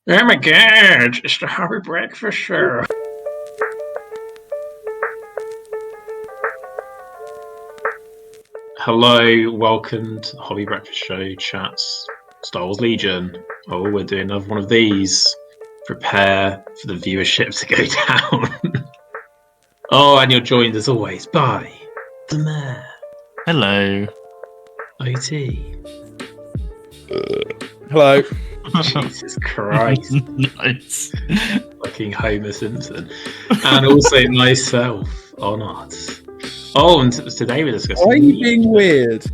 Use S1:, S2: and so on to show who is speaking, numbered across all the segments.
S1: Oh my god, it's the Happy Breakfast Show. Hello, welcome to the Hobby Breakfast Show chats Star Wars Legion. Oh, we're doing another one of these. Prepare for the viewership to go down. Oh, and you're joined as always by the Mayor.
S2: Hello.
S1: OT.
S3: Hello.
S1: Jesus Christ.
S2: Nice.
S1: Fucking Homer Simpson. And also myself, Honard. Oh, and today we're discussing.
S3: Why are you being weird?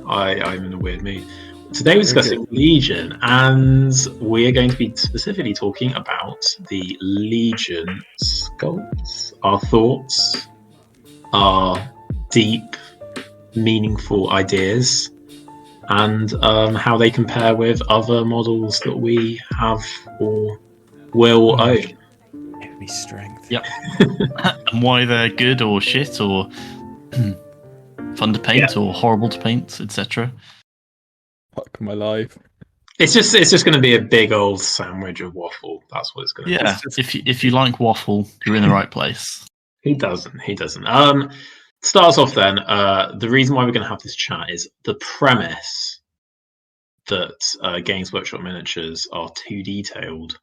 S1: I'm in a weird mood. Today we're discussing Legion, and we're going to be specifically talking about the Legion sculpts, our thoughts, our deep, meaningful ideas, and how they compare with other models that we have or will own.
S3: Give me strength.
S2: Yep. And why they're good or shit or fun to paint or horrible to paint, etc.
S3: Fuck my life.
S1: It's just going to be a big old sandwich of waffle. That's what it's going to be.
S2: Yeah. If you like waffle, you're in the right place.
S1: He doesn't. Starts off then. The reason why we're going to have this chat is the premise that Games Workshop miniatures are too detailed,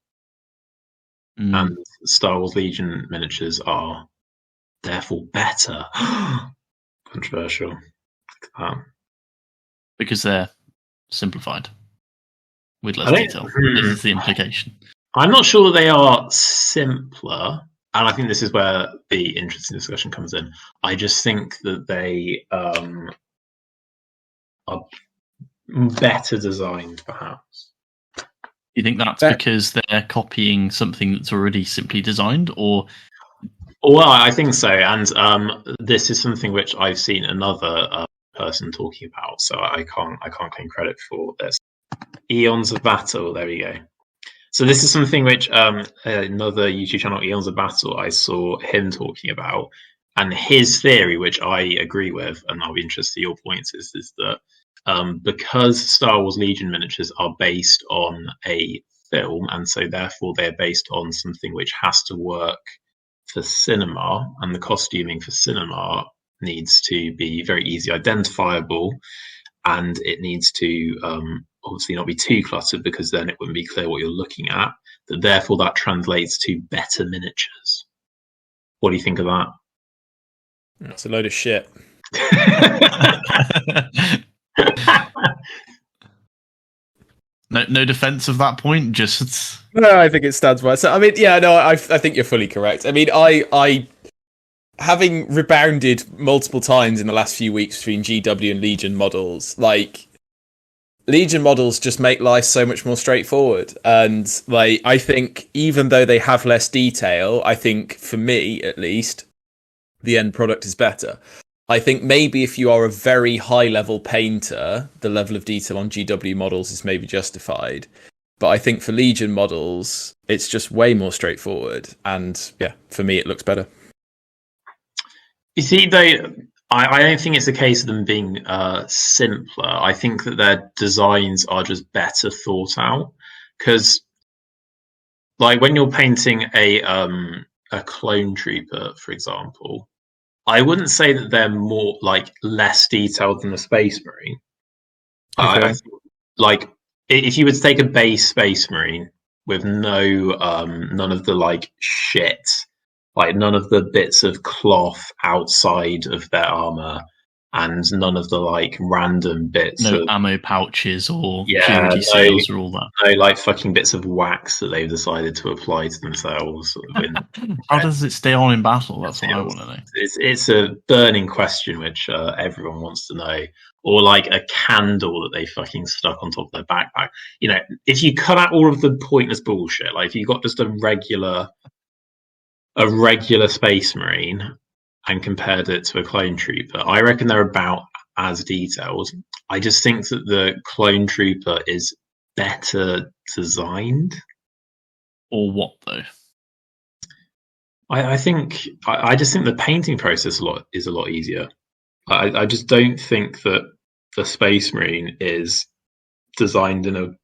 S1: and Star Wars Legion miniatures are therefore better. Controversial.
S2: Because they're simplified with less detail. This is the implication.
S1: I'm not sure they are simpler. And I think this is where the interesting discussion comes in. I just think that they are better designed, perhaps.
S2: You think that's because they're copying something that's already simply designed, or?
S1: Well, I think so. And this is something which I've seen another person talking about, so I can't claim credit for this. Eons of Battle. There we go. So this is something which another YouTube channel, Eons of Battle, I saw him talking about, and his theory, which I agree with, and I'll be interested in your points, is that because Star Wars Legion miniatures are based on a film, and so therefore they're based on something which has to work for cinema, and the costuming for cinema needs to be very easy identifiable, and it needs to obviously not be too cluttered because then it wouldn't be clear what you're looking at. That therefore that translates to better miniatures. What do you think of that?
S3: It's a load of shit.
S2: No defense of that point. Just
S3: No, I think it stands by. So I mean, yeah, no, I think you're fully correct. I mean, I having rebounded multiple times in the last few weeks between GW and Legion models, like Legion models just make life so much more straightforward. And like, I think even though they have less detail, I think for me at least, the end product is better. I think maybe if you are a very high level painter, the level of detail on GW models is maybe justified. But I think for Legion models, it's just way more straightforward. And yeah, for me, it looks better.
S1: You see, I don't think it's a case of them being simpler. I think that their designs are just better thought out. Because, like, when you're painting a clone trooper, for example, I wouldn't say that they're more less detailed than a Space Marine.
S3: Okay.
S1: I think, like, if you were to take a base Space Marine with none of the shit. Like none of the bits of cloth outside of their armor, and none of the random bits.
S2: No ammo pouches or purity seals or all that.
S1: No fucking bits of wax that they've decided to apply to themselves.
S2: How does it stay on in battle? That's what I want to know.
S1: It's a burning question which everyone wants to know. Or like a candle that they fucking stuck on top of their backpack. You know, if you cut out all of the pointless bullshit, like if you got just a regular Space Marine and compared it to a clone trooper, I reckon they're about as detailed. I just think that the clone trooper is better designed.
S2: Or what though?
S1: I just think the painting process is a lot easier. I just don't think that the Space Marine is designed in a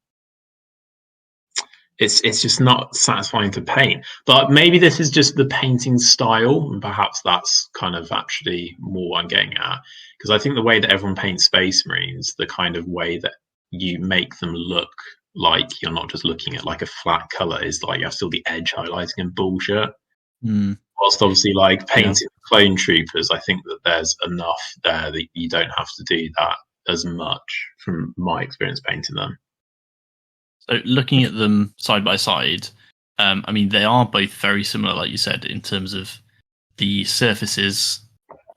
S1: it's just not satisfying to paint. But maybe this is just the painting style, and perhaps that's kind of actually more what I'm getting at. Because I think the way that everyone paints Space Marines, the kind of way that you make them look like you're not just looking at like a flat color, is like you have still the edge highlighting and bullshit. Whilst obviously like painting clone troopers, I think that there's enough there that you don't have to do that as much from my experience painting them.
S2: So looking at them side by side, I mean, they are both very similar, like you said, in terms of the surfaces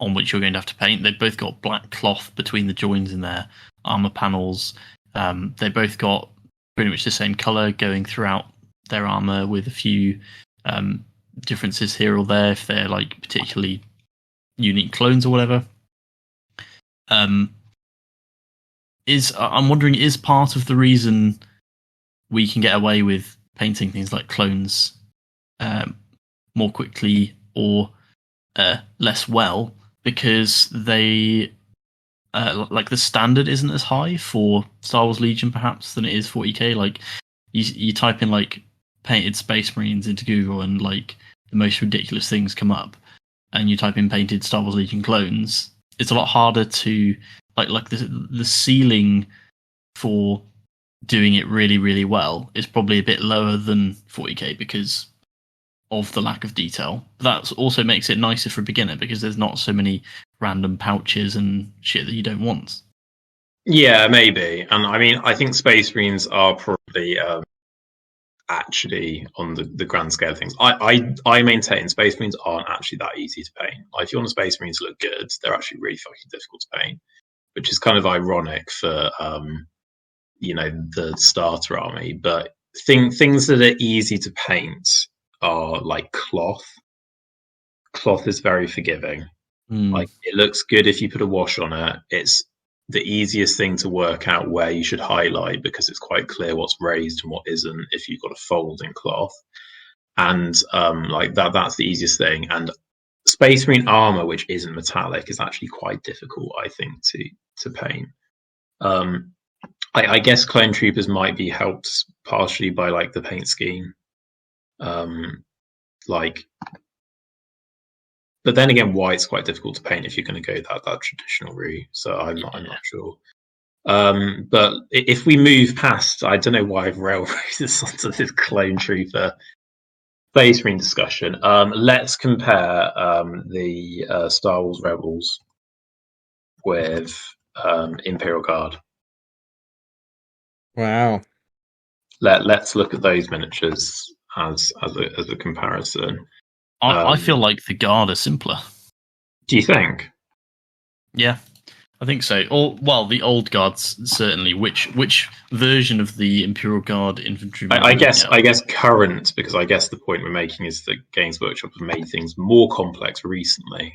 S2: on which you're going to have to paint. They've both got black cloth between the joins in their armor panels. They both got pretty much the same color going throughout their armor, with a few differences here or there if they're like particularly unique clones or whatever. I'm wondering, is part of the reason we can get away with painting things like clones more quickly or less well because they like the standard isn't as high for Star Wars Legion perhaps than it is 40k. Like you type in like painted Space Marines into Google and like the most ridiculous things come up, and you type in painted Star Wars Legion clones, it's a lot harder to like the ceiling for doing it really, really well is probably a bit lower than 40k because of the lack of detail. That also makes it nicer for a beginner because there's not so many random pouches and shit that you don't want.
S1: Yeah, maybe. And I mean, I think Space Marines are probably actually on the grand scale of things. I maintain Space Marines aren't actually that easy to paint. Like, if you want the Space Marines to look good, they're actually really fucking difficult to paint, which is kind of ironic for the starter army. But things that are easy to paint are like cloth. Cloth is very forgiving. Like, it looks good if you put a wash on it. It's the easiest thing to work out where you should highlight because it's quite clear what's raised and what isn't if you've got a fold in cloth. And like that's the easiest thing. And Space Marine armor, which isn't metallic, is actually quite difficult, I think, to paint. I guess Clone Troopers might be helped partially by like the paint scheme. But then again, white's quite difficult to paint if you're going to go that traditional route. So I'm not sure. But if we move past, I don't know why I've railroaded this onto this Clone Trooper Space Marine discussion. Let's compare the Star Wars Rebels with Imperial Guard.
S3: Wow.
S1: Let's look at those miniatures as a comparison.
S2: I feel like the Guard are simpler.
S1: Do you think?
S2: Yeah, I think so. Or well, the old Guards certainly. Which version of the Imperial Guard infantry?
S1: I guess current, because I guess the point we're making is that Games Workshop have made things more complex recently.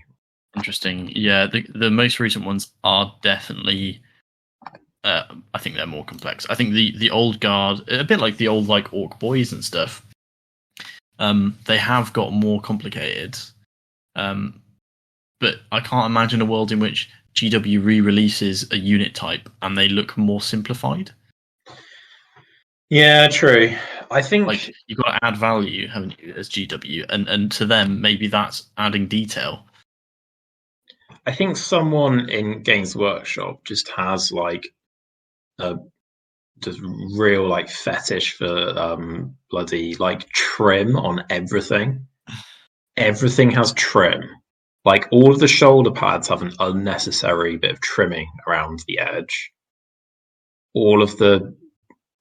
S2: Interesting. Yeah, the most recent ones are definitely. I think they're more complex. I think the old Guard, a bit like the old like Orc boys and stuff. They have got more complicated, but I can't imagine a world in which GW re-releases a unit type and they look more simplified.
S1: Yeah, true. I think
S2: like you've got to add value, haven't you, as GW, and to them maybe that's adding detail.
S1: I think someone in Games Workshop just has like a just real like fetish for bloody like trim on everything. Everything has trim. Like, all of the shoulder pads have an unnecessary bit of trimming around the edge. All of the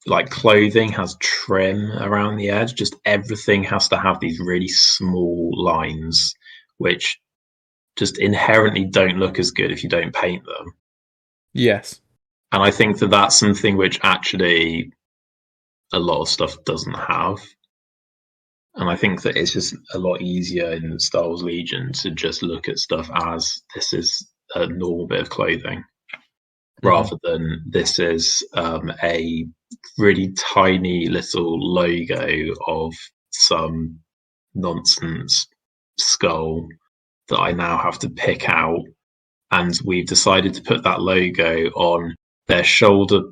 S1: like clothing has trim around the edge. Just everything has to have these really small lines, which just inherently don't look as good if you don't paint them.
S3: Yes.
S1: And I think that that's something which actually a lot of stuff doesn't have. And I think that it's just a lot easier in Star Wars Legion to just look at stuff as this is a normal bit of clothing, rather than this is a really tiny little logo of some nonsense skull that I now have to pick out. And we've decided to put that logo on their shoulder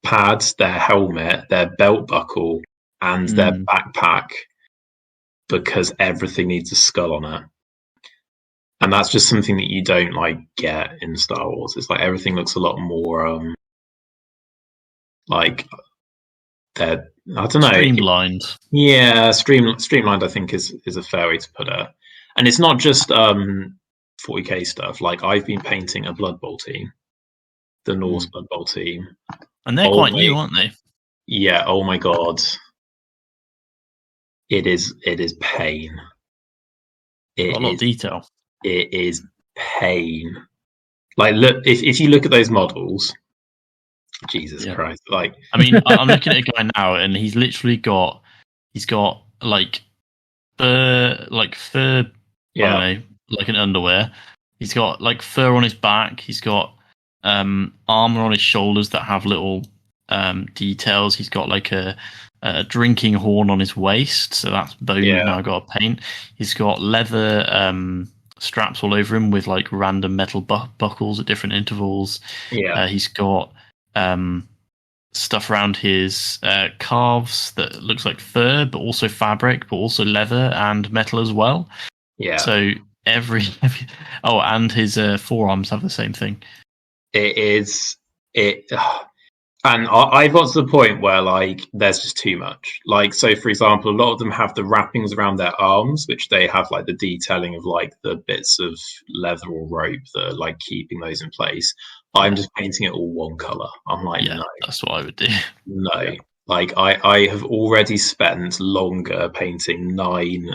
S1: pads, their helmet, their belt buckle, and their backpack because everything needs a skull on it. And that's just something that you don't like get in Star Wars. It's like everything looks a lot more like they're, I don't know,
S2: streamlined.
S1: Yeah, streamlined. I think is a fair way to put it. And it's not just 40k stuff. Like I've been painting a Blood Bowl team, the Norse Blood Bowl team,
S2: and they're quite new, aren't they?
S1: Yeah. Oh my god, it is pain.
S2: A lot of detail.
S1: It is pain. Like look, if you look at those models, Jesus Christ! Like,
S2: I mean, I'm looking at a guy now, and he's literally got like fur, I don't know, like an underwear. He's got like fur on his back. He's got armor on his shoulders that have little details. He's got like a drinking horn on his waist, so that's bone. We've now got to paint. He's got leather straps all over him with like random metal buckles at different intervals. He's got stuff around his calves that looks like fur, but also fabric, but also leather and metal as well. Yeah. So every and his forearms have the same thing.
S1: And I've got to the point where like there's just too much. Like, so for example, a lot of them have the wrappings around their arms, which they have like the detailing of like the bits of leather or rope that are like keeping those in place. I'm just painting it all one color. I'm like, no,
S2: that's what I would do.
S1: No, like I have already spent longer painting 9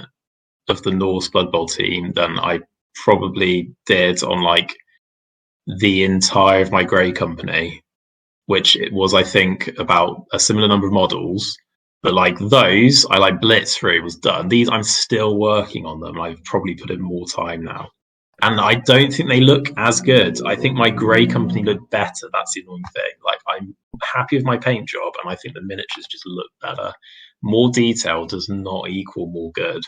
S1: of the Norse Blood Bowl team than I probably did on like the entire of my Grey Company, which it was, I think, about a similar number of models. But like those, I like blitzed through, was done. These, I'm still working on them. I've probably put in more time now. And I don't think they look as good. I think my Grey Company looked better. That's the annoying thing. Like, I'm happy with my paint job, and I think the miniatures just look better. More detail does not equal more good.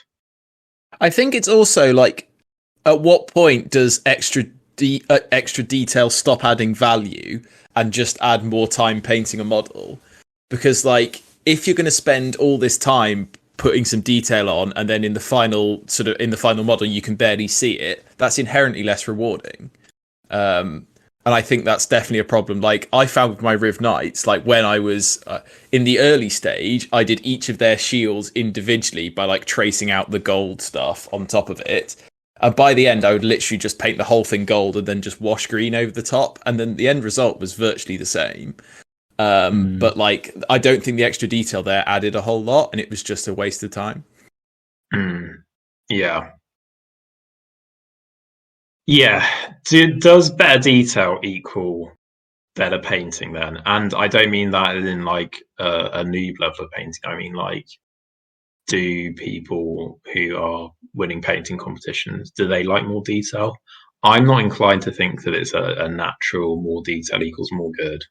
S3: I think it's also like, at what point does extra detail stop adding value and just add more time painting a model? Because like, if you're going to spend all this time putting some detail on, and then in the final model you can barely see it, that's inherently less rewarding. And I think that's definitely a problem. Like I found with my Riv Knights, like when I was in the early stage, I did each of their shields individually by like tracing out the gold stuff on top of it. And by the end, I would literally just paint the whole thing gold and then just wash green over the top. And then the end result was virtually the same. But like, I don't think the extra detail there added a whole lot, and it was just a waste of time.
S1: Yeah. Yeah. Does better detail equal better painting then? And I don't mean that in like a noob level of painting. I mean like, do people who are winning painting competitions, do they like more detail? I'm not inclined to think that it's a natural more detail equals more good.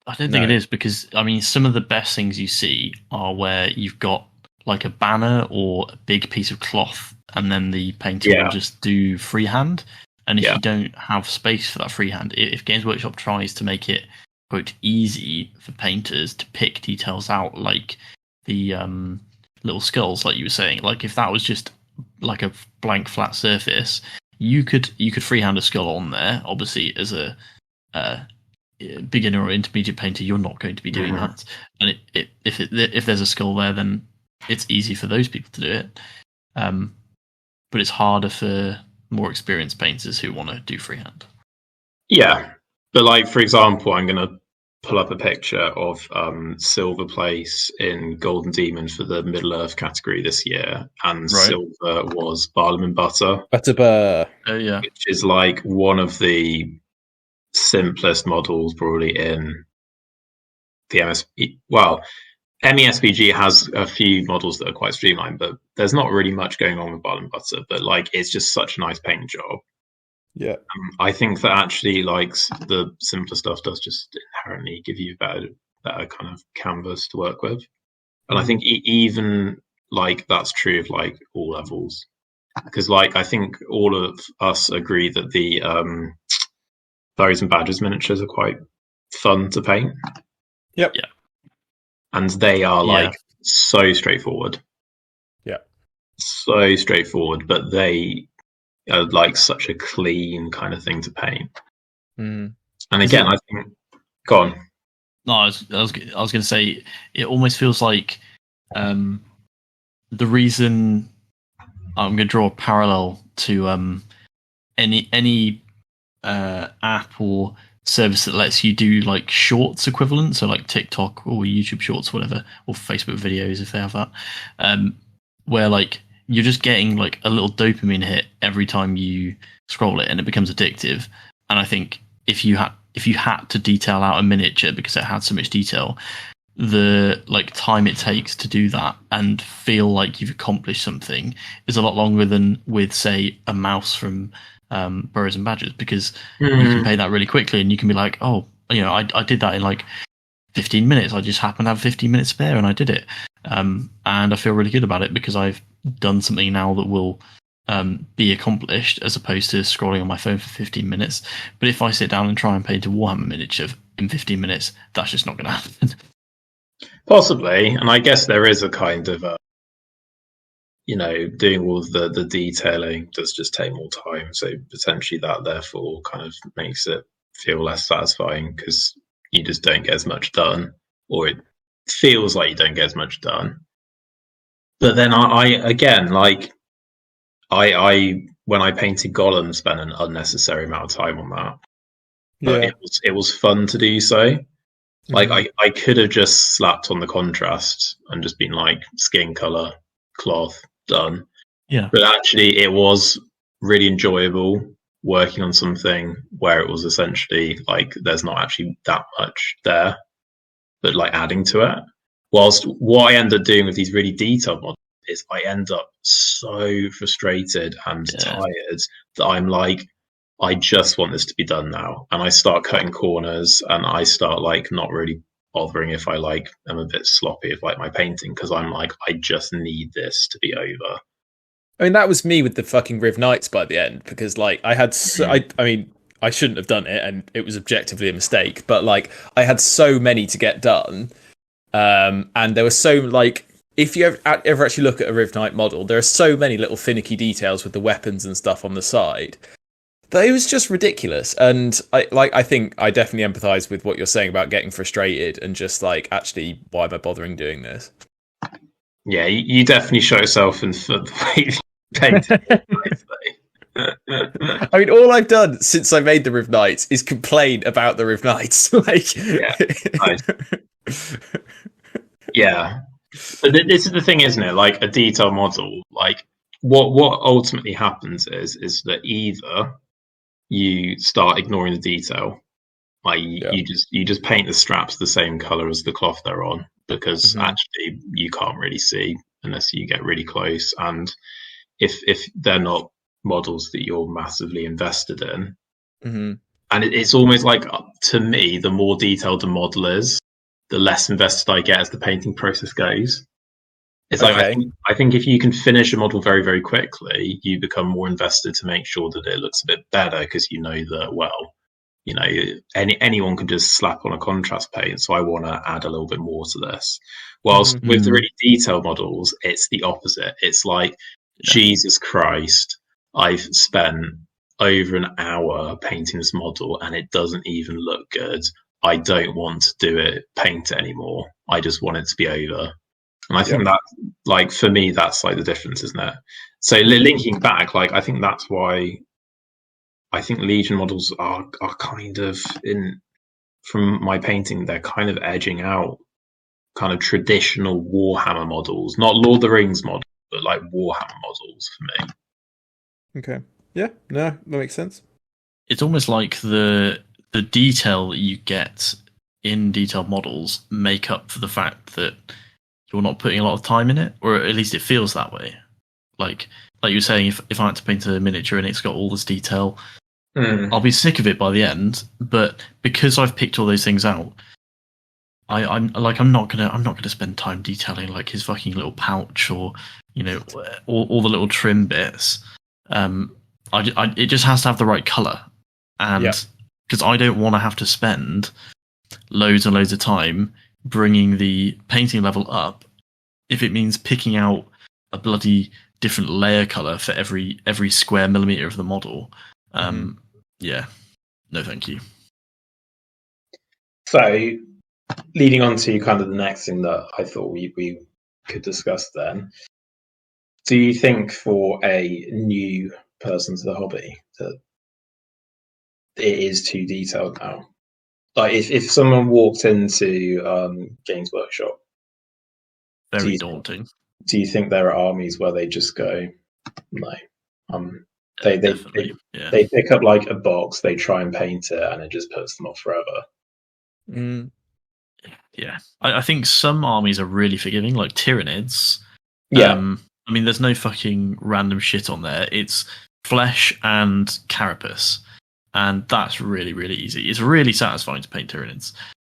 S2: I don't think it is, because I mean some of the best things you see are where you've got like a banner or a big piece of cloth, and then the painter will just do freehand. And if you don't have space for that freehand, if Games Workshop tries to make it quote easy for painters to pick details out, like the little skulls, like you were saying, like if that was just like a blank flat surface, you could freehand a skull on there. Obviously, as a beginner or intermediate painter, you're not going to be doing that. And if there's a skull there, then it's easy for those people to do it. But it's harder for more experienced painters who want to do freehand.
S1: Yeah, but like for example, I'm going to pull up a picture of Silver Place in Golden Demon for the Middle Earth category this year, and Silver was Barlam and Butter. Which is like one of the simplest models probably in the MSP. Well, MESBG has a few models that are quite streamlined, but there's not really much going on with Barlam and Butter. But like, it's just such a nice paint job.
S3: Yeah,
S1: I think that actually, like the simpler stuff, does just inherently give you better kind of canvas to work with, and I think even like that's true of like all levels, because like I think all of us agree that the Berries and Badgers miniatures are quite fun to paint.
S3: Yep.
S1: Yeah, and they are like so straightforward.
S3: Yeah.
S1: So straightforward, but they are like such a clean kind of thing to paint.
S3: Mm.
S1: And again, I think, go on.
S2: No, I was going to say it almost feels like the reason I'm going to draw a parallel to any app or service that lets you do like shorts equivalent, so like TikTok or YouTube Shorts, whatever, or Facebook videos if they have that, where like you're just getting like a little dopamine hit every time you scroll it, and it becomes addictive. And I think if you had to detail out a miniature because it had so much detail, the like time it takes to do that and feel like you've accomplished something is a lot longer than with, say, a mouse from Burrows and Badgers, because you can pay that really quickly and you can be like, oh, you know, I did that in like 15 minutes. I just happened to have 15 minutes spare and I did it. And I feel really good about it because I've done something now that will be accomplished, as opposed to scrolling on my phone for 15 minutes. But if I sit down and try and paint a Warhammer miniature in 15 minutes, that's just not going to happen.
S1: Possibly, and I guess there is a kind of, doing all of the detailing does just take more time. So potentially that therefore kind of makes it feel less satisfying because you just don't get as much done, or it feels like you don't get as much done. But then I when I painted Gollum, spent an unnecessary amount of time on that. But it was fun to do so. Like I could have just slapped on the contrast and just been like skin color, cloth, done.
S2: Yeah.
S1: But actually it was really enjoyable working on something where it was essentially like there's not actually that much there, but like adding to it. Whilst what I end up doing with these really detailed models is I end up so frustrated and tired that I'm like, I just want this to be done now. And I start cutting corners and I start like not really bothering if I like am a bit sloppy of like my painting, because I'm like, I just need this to be over.
S3: I mean, that was me with the fucking Riv Knights by the end, because like I had, I mean, I shouldn't have done it and it was objectively a mistake, but like I had so many to get done. And there were so like, if you ever actually look at a Riv Knight model, there are so many little finicky details with the weapons and stuff on the side. But it was just ridiculous, and I think I definitely empathise with what you're saying about getting frustrated and just like, actually, why am I bothering doing this?
S1: Yeah, you definitely show yourself in the way you painted.
S3: I mean, all I've done since I made the Riv Knights is complain about the Riv Knights. Like,
S1: yeah. But this is the thing, isn't it? Like a detailed model, like what ultimately happens is that either you start ignoring the detail, you just paint the straps the same color as the cloth they're on, because actually you can't really see unless you get really close. And if they're not models that you're massively invested in, and it's almost like, to me, the more detailed the model is, the less invested I get as the painting process goes. It's like, I think if you can finish a model very, very quickly, you become more invested to make sure that it looks a bit better, because you know that, well, you know, anyone can just slap on a contrast paint, so I want to add a little bit more to this. Whilst with the really detailed models, it's the opposite. It's like, Jesus Christ, I've spent over an hour painting this model and it doesn't even look good. I don't want to do it, paint it anymore. I just want it to be over. And I think that, like, for me, that's like the difference, isn't it? So linking back, like, I think that's why I think Legion models are kind of, from my painting, they're kind of edging out kind of traditional Warhammer models, not Lord of the Rings models, but like Warhammer models for me.
S3: Okay. Yeah, no, that makes sense.
S2: It's almost like the detail that you get in detailed models make up for the fact that you're not putting a lot of time in it, or at least it feels that way. Like you were saying, if I had to paint a miniature and it's got all this detail, I'll be sick of it by the end. But because I've picked all those things out, I'm not gonna spend time detailing like his fucking little pouch, or you know, all the little trim bits. It just has to have the right color, and because I don't want to have to spend loads and loads of time bringing the painting level up if it means picking out a bloody different layer color for every square millimeter of the model, yeah, no, thank you.
S1: So, leading on to kind of the next thing that I thought we could discuss then, do you think for a new person to the hobby that it is too detailed now? Like, if someone walked into Games Workshop,
S2: Very daunting.
S1: Do you think there are armies where they just go, no? They pick up like a box, they try and paint it, and it just puts them off forever.
S2: Yeah, I think some armies are really forgiving, like Tyranids.
S1: Yeah.
S2: I mean, there's no fucking random shit on there. It's flesh and carapace, and that's really, really easy. It's really satisfying to paint Tyranids.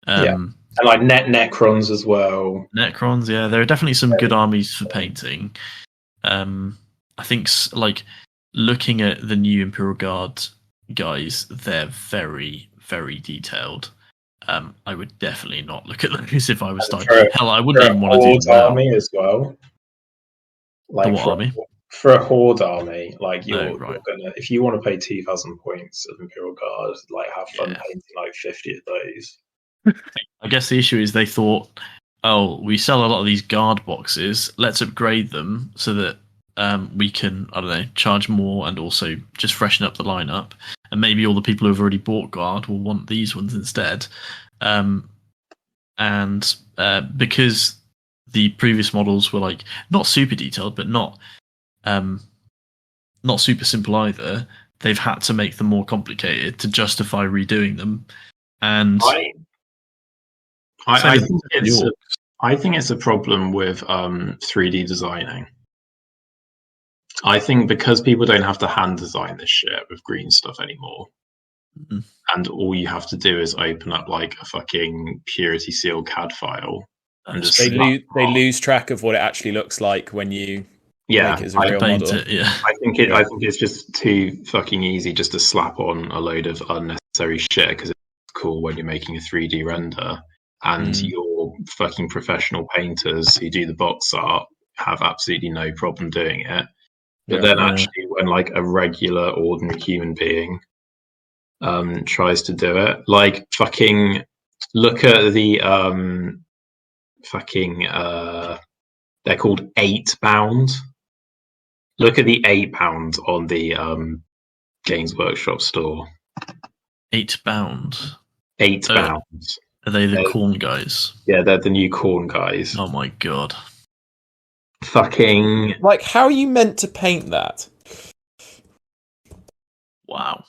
S1: And like Necrons as well.
S2: Necrons, yeah, there are definitely some good armies for painting. I think like looking at the new Imperial Guard guys, they're very, very detailed. I would definitely not look at those if I was starting. Hell, I wouldn't even want to do
S1: army as well. Like
S2: what army?
S1: For a Horde army, like you're
S2: right.
S1: gonna, if you want to pay 2,000 points of Imperial Guard, like have fun painting like 50 of those.
S2: I guess the issue is they thought, oh, we sell a lot of these guard boxes. Let's upgrade them so that we can, I don't know, charge more and also just freshen up the lineup. And maybe all the people who've already bought guard will want these ones instead. And because the previous models were like not super detailed, but not super simple either, they've had to make them more complicated to justify redoing them. And
S1: I think it's a problem with 3D designing. I think because people don't have to hand design this shit with green stuff anymore, and all you have to do is open up like a fucking purity seal CAD file, and just
S3: they lose track of what it actually looks like when you make it as a real model.
S1: I think it's just too fucking easy just to slap on a load of unnecessary shit because it's cool when you're making a 3D render. And your fucking professional painters who do the box art have absolutely no problem doing it. But then actually when like a regular ordinary human being tries to do it, like fucking look at the they're called 8-bound. Look at the 8-pound on the Games Workshop store.
S2: 8-bound.
S1: 8-bound.
S2: Are they the corn guys?
S1: Yeah, they're the new corn guys.
S2: Oh my god.
S3: Fucking... Like, how are you meant to paint that?
S2: Wow.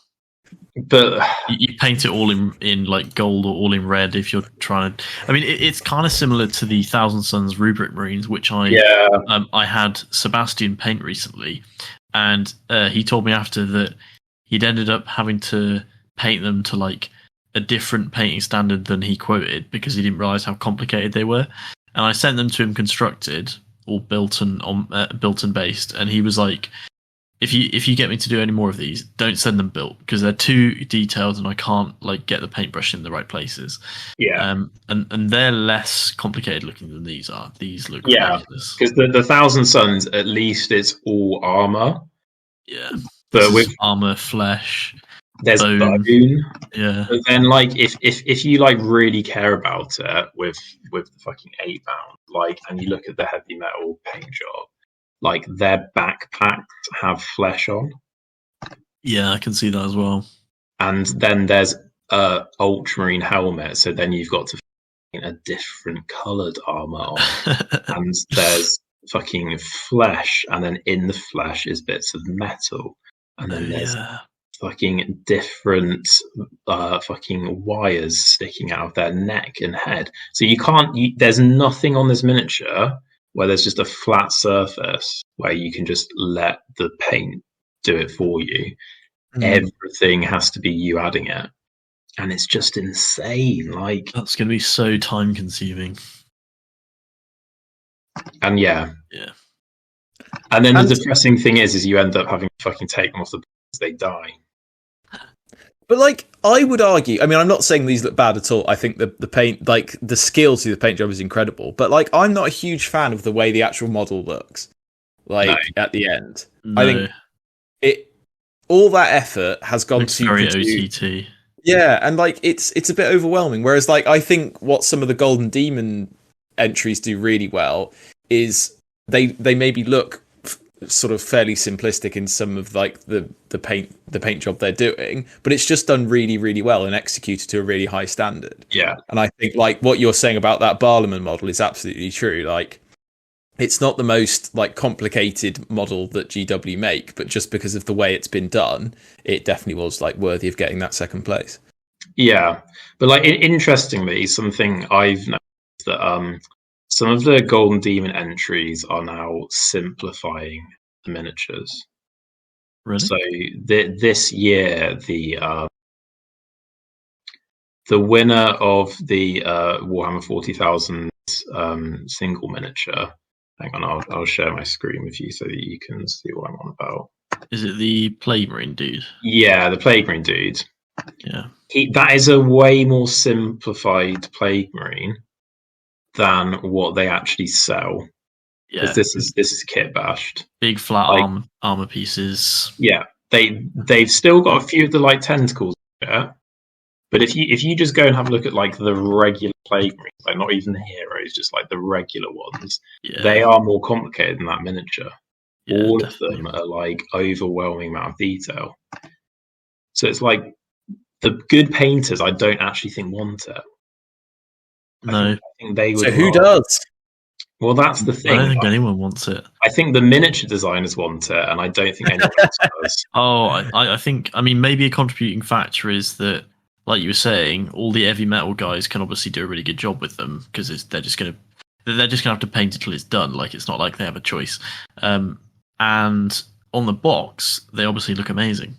S1: But
S2: you paint it all in like gold or all in red if you're trying to... I mean, it's kind of similar to the Thousand Suns Rubric Marines, which I had Sebastian paint recently. And he told me after that he'd ended up having to paint them to like a different painting standard than he quoted because he didn't realize how complicated they were. And I sent them to him constructed, all built and based, and he was like, if you get me to do any more of these, don't send them built because they're too detailed and I can't like get the paintbrush in the right places. And they're less complicated looking than these are. These look ridiculous.
S1: Because the Thousand Suns, at least it's all armor.
S2: Yeah,
S1: but with
S2: armor, flesh.
S1: There's bone.
S2: Yeah.
S1: But then like if you like really care about it with the fucking 8-pound, like, and you look at the heavy metal paint job, like their backpacks have flesh on.
S2: Yeah, I can see that as well.
S1: And then there's ultramarine helmet, so then you've got to paint a different coloured armor on. And there's fucking flesh, and then in the flesh is bits of metal. And then there's fucking different fucking wires sticking out of their neck and head. So there's nothing on this miniature where there's just a flat surface where you can just let the paint do it for you. Everything has to be you adding it. And it's just insane. Like,
S2: that's going to be so time consuming.
S1: And and then the depressing thing is you end up having to fucking take them off the because they die.
S3: But like, I would argue. I mean, I'm not saying these look bad at all. I think the paint, like the skill to the paint job, is incredible. But like, I'm not a huge fan of the way the actual model looks. Like at the end, I think all that effort has gone to
S2: very OTT.
S3: Yeah, and like it's a bit overwhelming. Whereas like I think what some of the Golden Demon entries do really well is they maybe look sort of fairly simplistic in some of like the paint job they're doing, but it's just done really, really well and executed to a really high standard.
S1: Yeah.
S3: And I think like what you're saying about that Barlaman model is absolutely true. Like it's not the most like complicated model that GW make, but just because of the way it's been done, it definitely was like worthy of getting that second place.
S1: Yeah, but like interestingly, something I've noticed that some of the Golden Demon entries are now simplifying the miniatures.
S2: Really?
S1: So this year, the winner of the Warhammer 40,000 single miniature. Hang on, I'll share my screen with you so that you can see what I'm on about.
S2: Is it the Plague Marine dude?
S1: Yeah, the Plague Marine dude.
S2: Yeah.
S1: That is a way more simplified Plague Marine than what they actually sell.
S2: Yeah.
S1: This is kit bashed.
S2: Big flat armor pieces.
S1: Yeah. They've still got a few of the like tentacles there. But if you just go and have a look at like the regular Plague Marines, like not even the heroes, just like the regular ones, they are more complicated than that miniature.
S2: Yeah,
S1: all
S2: definitely.
S1: of them are like overwhelming amount of detail. So it's like the good painters I don't actually think want it.
S2: No.
S1: I think they would.
S3: So who does?
S1: Well, that's the thing.
S2: I don't think anyone wants it.
S1: I think the miniature designers want it, and I don't think anyone else does.
S2: Oh, I think, I mean, maybe a contributing factor is that, like you were saying, all the heavy metal guys can obviously do a really good job with them because they're just gonna have to paint it till it's done. Like it's not like they have a choice. And on the box, they obviously look amazing.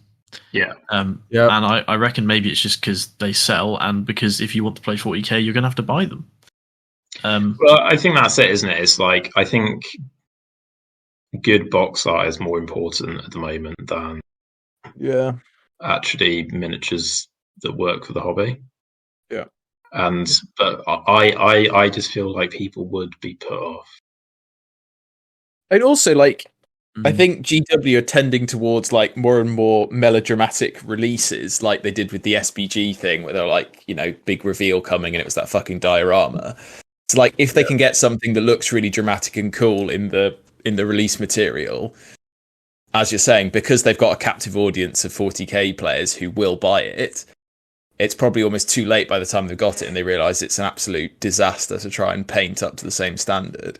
S1: Yeah.
S2: And I reckon maybe it's just because they sell, and because if you want to play 40k, you're gonna have to buy them.
S1: Well, I think that's it, isn't it? It's like I think good box art is more important at the moment than actually miniatures that work for the hobby.
S3: Yeah.
S1: But I just feel like people would be put off.
S3: And also, like, I think GW are tending towards like more and more melodramatic releases, like they did with the SBG thing, where they're like, you know, big reveal coming, and it was that fucking diorama. So, like, if they can get something that looks really dramatic and cool in the release material, as you're saying, because they've got a captive audience of 40k players who will buy it, it's probably almost too late by the time they've got it and they realise it's an absolute disaster to try and paint up to the same standard.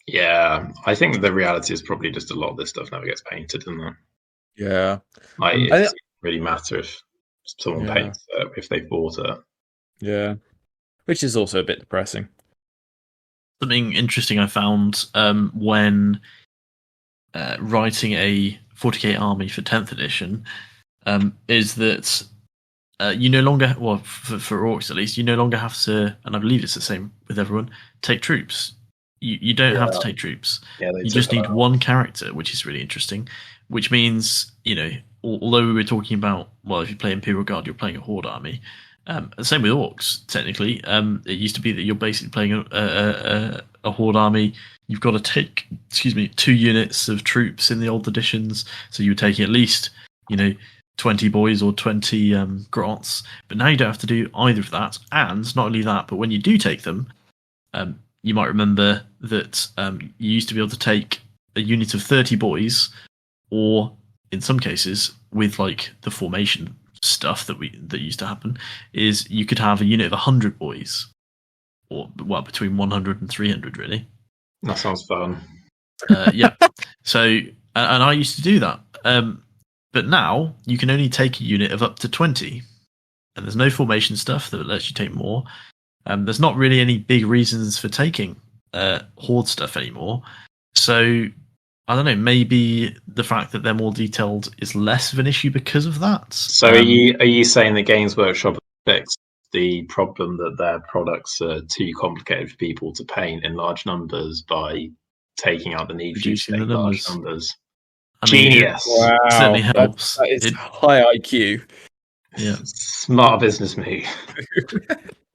S1: Yeah, I think the reality is probably just a lot of this stuff never gets painted, doesn't it?
S3: Yeah.
S1: Like, it doesn't really matter if someone paints it, if they've bought it.
S3: Yeah. Which is also a bit depressing.
S2: Something interesting I found when writing a 40k army for 10th edition is that you no longer, well, for Orcs at least, you no longer have to, and I believe it's the same with everyone, take troops. You don't have to take troops.
S1: Yeah,
S2: you just need one character, which is really interesting. Which means, you know, although we were talking about, well, if you play Imperial Guard, you're playing a Horde army. The same with Orcs, technically. It used to be that you're basically playing a Horde army. You've got to take, 2 units of troops in the old editions. So you were taking at least, 20 boys or 20 grots. But now you don't have to do either of that. And not only that, but when you do take them, you might remember that you used to be able to take a unit of 30 boys, or in some cases, with like the formation stuff that used to happen, is you could have a unit of 100 boys, or between 100 and 300 really.
S1: That sounds fun.
S2: Yeah. So, and I used to do that, but now you can only take a unit of up to 20, and there's no formation stuff that lets you take more. There's not really any big reasons for taking Horde stuff anymore. So I don't know, maybe the fact that they're more detailed is less of an issue because of that.
S1: So are you saying the Games Workshop fixed the problem that their products are too complicated for people to paint in large numbers by taking out the need for you to paint large numbers?
S2: I mean,
S1: genius!
S3: Wow,
S2: certainly helps.
S3: That is high IQ.
S2: Yeah.
S1: Smart business move.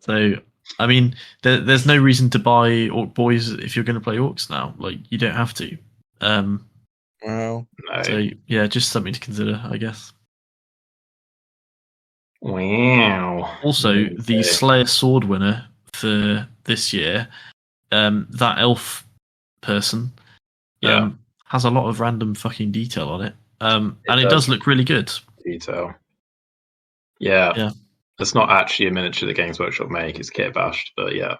S2: So, I mean, there's no reason to buy Orc Boys if you're going to play Orcs now. Like, you don't have to.
S3: Well,
S1: No.
S2: So, yeah, just something to consider, I guess.
S1: Wow.
S2: Also, the Slayer Sword winner for this year, that elf person, has a lot of random fucking detail on it. And it does look really good.
S1: Detail. Yeah.
S2: Yeah.
S1: It's not actually a miniature the Games Workshop make, it's kit bashed, but yeah.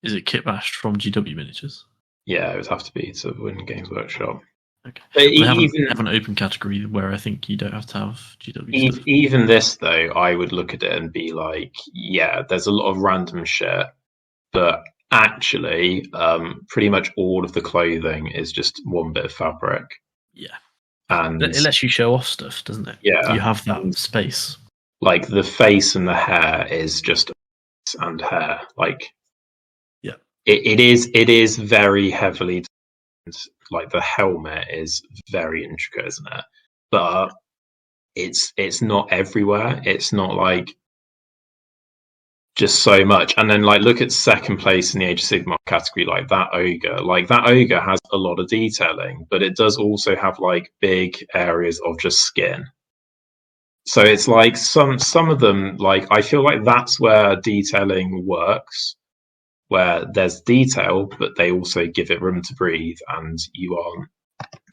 S2: Is it kit bashed from GW Miniatures?
S1: Yeah, it would have to be to win Games Workshop.
S2: Okay.
S1: But
S2: They have an open category where I think you don't have to have GW stuff.
S1: Even this, though, I would look at it and be like, yeah, there's a lot of random shit, but actually, pretty much all of the clothing is just one bit of fabric.
S2: Yeah.
S1: And
S2: it lets you show off stuff, doesn't it?
S1: Yeah.
S2: You have that space.
S1: Like, the face and the hair is just and hair. Like,
S2: yeah,
S1: it is very heavily. Like, the helmet is very intricate, isn't it? But it's not everywhere. It's not like just so much. And then, like, look at second place in the Age of Sigmar category, like that ogre. Like, that ogre has a lot of detailing, but it does also have like big areas of just skin. So it's like some of them, like, I feel like that's where detailing works, where there's detail, but they also give it room to breathe, and you aren't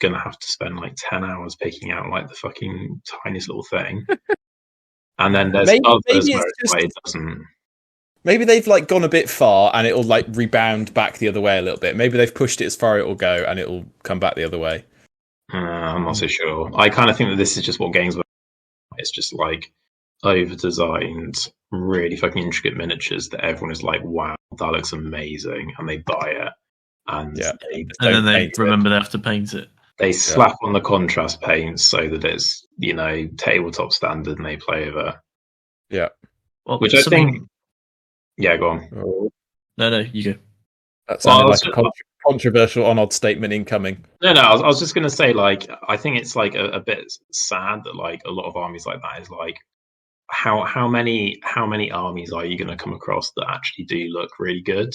S1: gonna have to spend like 10 hours picking out like the fucking tiniest little thing. And then there's others where it doesn't.
S3: Maybe they've like gone a bit far and it'll like rebound back the other way a little bit. Maybe they've pushed it as far as it will go and it will come back the other way.
S1: I'm not so sure. I kind of think that this is just what games were. It's just like over-designed, really fucking intricate miniatures that everyone is like, wow, that looks amazing, and they buy it. And
S2: then they remember they have to paint it.
S1: They slap on the contrast paint so that it's, you know, tabletop standard, and they play over.
S3: Yeah.
S2: Well,
S1: which I think. Yeah, go on.
S3: Oh.
S2: No, you go.
S3: That sounded like a controversial on-odd statement incoming.
S1: No, I was just going to say, like, I think it's like a bit sad that like a lot of armies like that is like, how many armies are you going to come across that actually do look really good?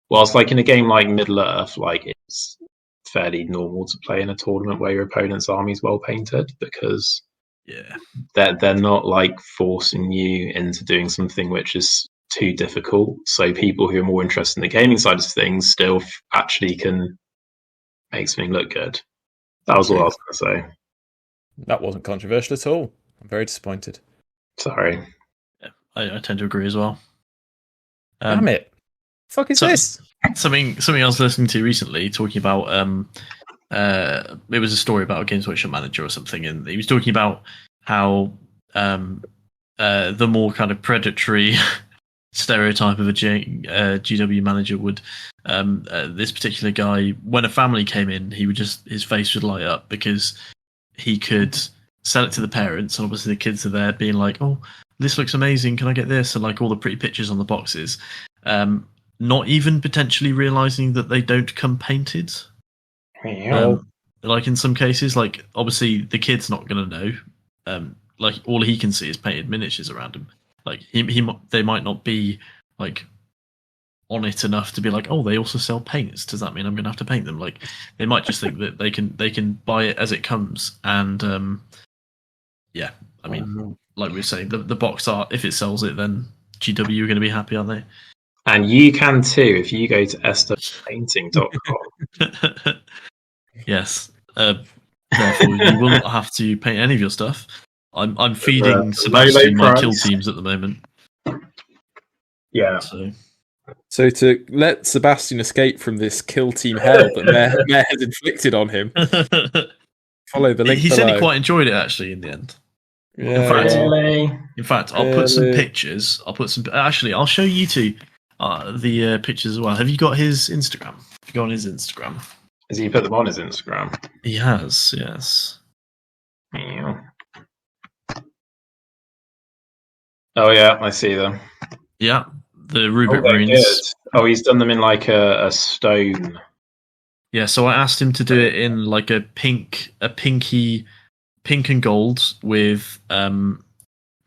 S1: Whilst like in a game like Middle Earth, like it's fairly normal to play in a tournament where your opponent's army is well painted, because they're not like forcing you into doing something which is too difficult. So people who are more interested in the gaming side of things still actually can make something look good. That was what I was going to say.
S3: That wasn't controversial at all. I'm very disappointed.
S1: Sorry.
S2: Yeah, I tend to agree as well.
S3: Damn it. Fuck is this?
S2: Something I was listening to recently talking about it was a story about a Games Workshop manager or something, and he was talking about how the more kind of predatory stereotype of a GW manager would this particular guy, when a family came in, his face would light up because he could sell it to the parents, and obviously the kids are there being like, oh, this looks amazing, can I get this? And like all the pretty pictures on the boxes, not even potentially realizing that they don't come painted. Like in some cases, like obviously the kid's not going to know, like all he can see is painted miniatures around him. Like they might not be like on it enough to be like, oh, they also sell paints. Does that mean I'm going to have to paint them? Like they might just think that they can buy it as it comes. And I mean, like we were saying, the box art, if it sells it, then GW are going to be happy, aren't they?
S1: And you can too if you go to estherpainting.com.
S2: Yes. Therefore, you will not have to paint any of your stuff. I'm feeding Sebastian my kill teams at the moment.
S1: Yeah.
S3: So to let Sebastian escape from this kill team hell that Mayor has inflicted on him, follow the link
S2: He
S3: below.
S2: said he quite enjoyed it actually in the end.
S3: Yeah,
S2: in fact, I'll put some pictures. Actually, I'll show you two the pictures as well. Have you got his Instagram? Have you got on his Instagram?
S1: Has he put them on his Instagram?
S2: He has, yes.
S1: Yeah. Oh yeah, I see them.
S2: Yeah, the rubric runes.
S1: Oh, he's done them in like a stone.
S2: Yeah, so I asked him to do it in like a pink and gold with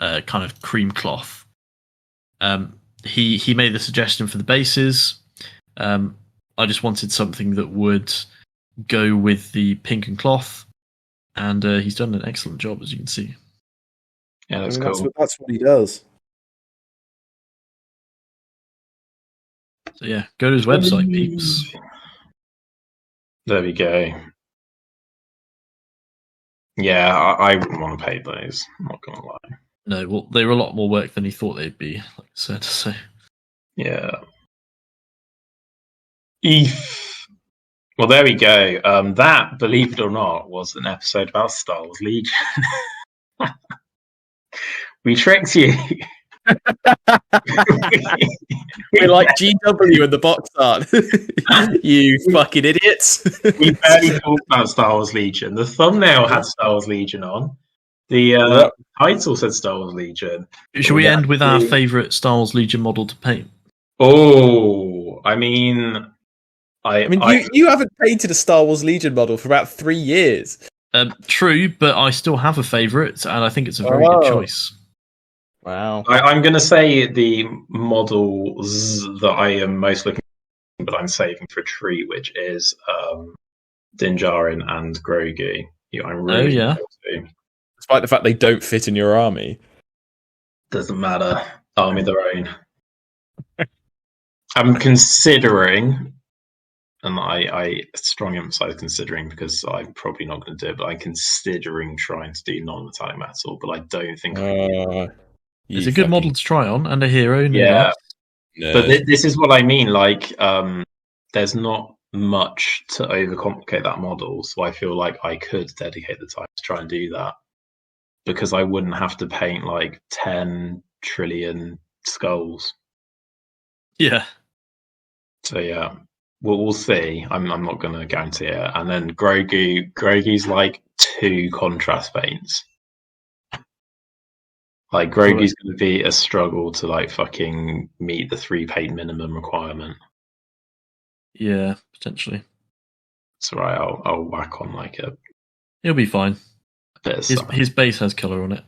S2: kind of cream cloth. He made the suggestion for the bases. I just wanted something that would go with the pink and cloth, and he's done an excellent job, as you can see.
S1: Yeah, that's cool.
S3: That's what he does.
S2: So yeah, go to his website, peeps.
S1: There we go. Yeah, I wouldn't want to pay those. I'm not gonna lie.
S2: No, well, they were a lot more work than he thought they'd be, like I said. So
S1: yeah. Well, there we go. That, believe it or not, was an episode about Star Wars Legion. We tricked you.
S3: We're like GW in the box art. You fucking idiots.
S1: We barely talked about Star Wars Legion. The thumbnail had StarArs Legion on. The title said Star Wars Legion.
S2: Should we end with our favourite Star Wars Legion model to paint?
S1: Oh, I mean,
S3: you haven't painted a Star Wars Legion model for about 3 years.
S2: True, but I still have a favourite, and I think it's a very good choice.
S3: Wow.
S1: I'm going to say the models that I am most looking for, but I'm saving for a treat, which is Din Djarin and Grogu. I'm really
S3: Despite the fact they don't fit in your army.
S1: Doesn't matter. Army their own. I'm considering, and I strongly emphasize considering because I'm probably not going to do it, but I'm considering trying to do non-metallic metal, but I don't think
S2: it's a good model to try on, and a hero.
S1: Yeah. But this is what I mean, like, there's not much to overcomplicate that model, so I feel like I could dedicate the time to try and do that, because I wouldn't have to paint like 10 trillion skulls.
S2: Yeah.
S1: So yeah, we'll see. I'm not going to guarantee it. And then Grogu's like 2 contrast paints. Like Grogu's going to be a struggle to like fucking meet the 3 paint minimum requirement.
S2: Yeah, potentially.
S1: It's alright. I'll whack on like a.
S2: He'll be fine.
S1: A bit of
S2: his base has color on it.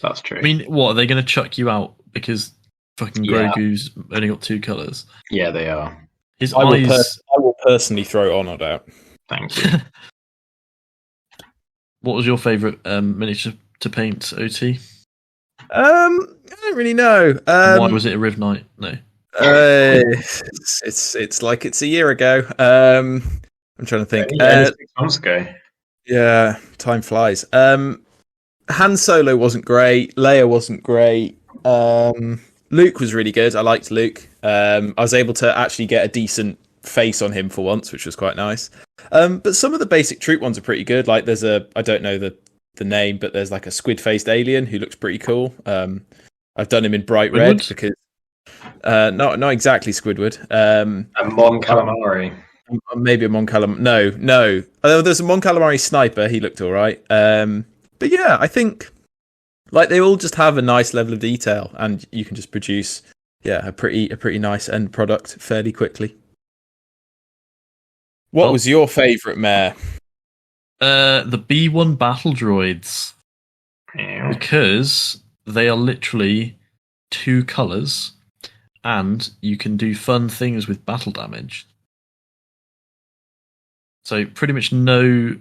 S1: That's true.
S2: I mean, what are they going to chuck you out because fucking Grogu's only got 2 colors?
S1: Yeah, they are.
S2: His
S3: I
S2: eyes.
S3: will personally throw it on, no doubt.
S1: Thank you.
S2: What was your favourite miniature to paint, OT?
S3: I don't really know.
S2: Why was it a Riv Knight? No.
S3: It's like it's a year ago. I'm trying to think.
S1: 6 months ago.
S3: Yeah, time flies. Han Solo wasn't great. Leia wasn't great. Luke was really good. I liked Luke. I was able to actually get a decent face on him for once, which was quite nice. But some of the basic troop ones are pretty good. Like there's I don't know the name, but there's like a squid-faced alien who looks pretty cool. I've done him in bright red because not exactly Squidward.
S1: A Mon Calamari.
S3: Maybe a Mon Calamari. No. There's a Mon Calamari sniper. He looked all right. But yeah, I think like they all just have a nice level of detail, and you can just produce a pretty nice end product fairly quickly. What was your favourite mare?
S2: The B1 battle droids, because they are literally 2 colours, and you can do fun things with battle damage. So pretty much no,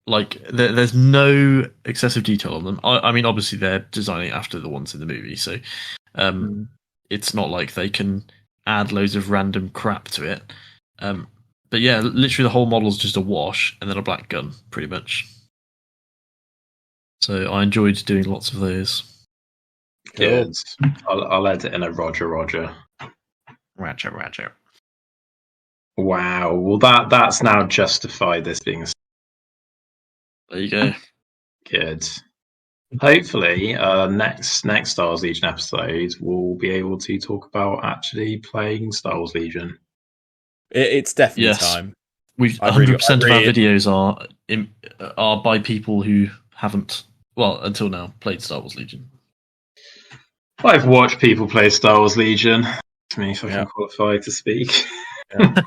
S2: like there's no excessive detail on them. I mean, obviously they're designing after the ones in the movie, so it's not like they can add loads of random crap to it. But yeah, literally the whole model's just a wash and then a black gun, pretty much. So I enjoyed doing lots of those.
S1: Good. I'll edit in a Roger.
S2: Roger.
S1: Wow. Well, that's now justified this being.
S2: There you go.
S1: Good. Hopefully, next Star Wars Legion episode, we'll be able to talk about actually playing Star Wars Legion.
S3: It's definitely time.
S2: 100% of our videos are by people who haven't, well, until now, played Star Wars Legion.
S1: I've watched people play Star Wars Legion. To me, if I can qualify to speak. Yeah.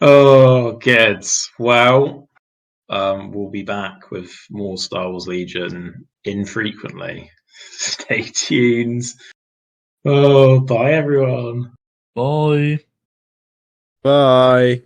S1: Oh, good. Well, we'll be back with more Star Wars Legion infrequently. Stay tuned. Oh, bye everyone.
S2: Bye.
S3: Bye.